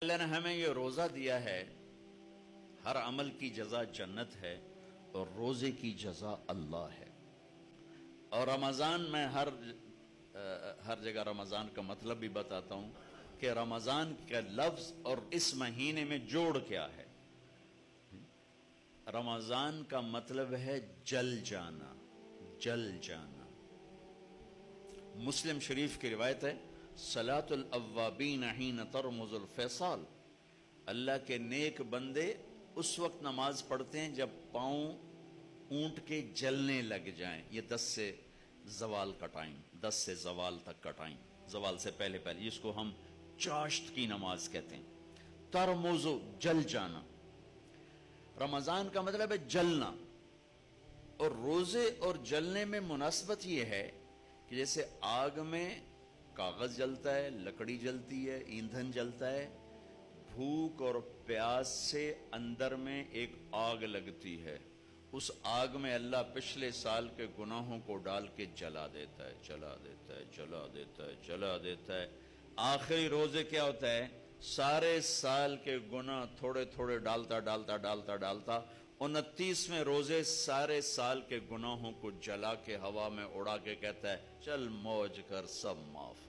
اللہ نے ہمیں یہ روزہ دیا ہے، ہر عمل کی جزا جنت ہے اور روزے کی جزا اللہ ہے۔ اور رمضان میں ہر جگہ رمضان کا مطلب بھی بتاتا ہوں کہ رمضان کا لفظ اور اس مہینے میں جوڑ کیا ہے۔ رمضان کا مطلب ہے جل جانا، جل جانا۔ مسلم شریف کی روایت ہے، صلاۃ الاوابین حین ترمز الفیصال، اللہ کے نیک بندے اس وقت نماز پڑھتے ہیں جب پاؤں اونٹ کے جلنے لگ جائیں۔ یہ 10 سے زوال کا ٹائم، 10 سے زوال تک کا ٹائم، زوال سے پہلے جس کو ہم چاشت کی نماز کہتے ہیں۔ ترمزو، جل جانا۔ رمضان کا مطلب ہے جلنا، اور روزے اور جلنے میں مناسبت یہ ہے کہ جیسے آگ میں کاغذ جلتا ہے، لکڑی جلتی ہے، ایندھن جلتا ہے، بھوک اور پیاس سے اندر میں ایک آگ لگتی ہے، اس آگ میں اللہ پچھلے سال کے گناہوں کو ڈال کے جلا دیتا ہے، جلا دیتا ہے، جلا دیتا ہے، جلا دیتا ہے۔ آخری روزے کیا ہوتا ہے؟ سارے سال کے گناہ تھوڑے تھوڑے ڈالتا ڈالتا ڈالتا ڈالتا 29ویں روزے سارے سال کے گناہوں کو جلا کے ہوا میں اڑا کے کہتا ہے چل موج کر، سب معاف۔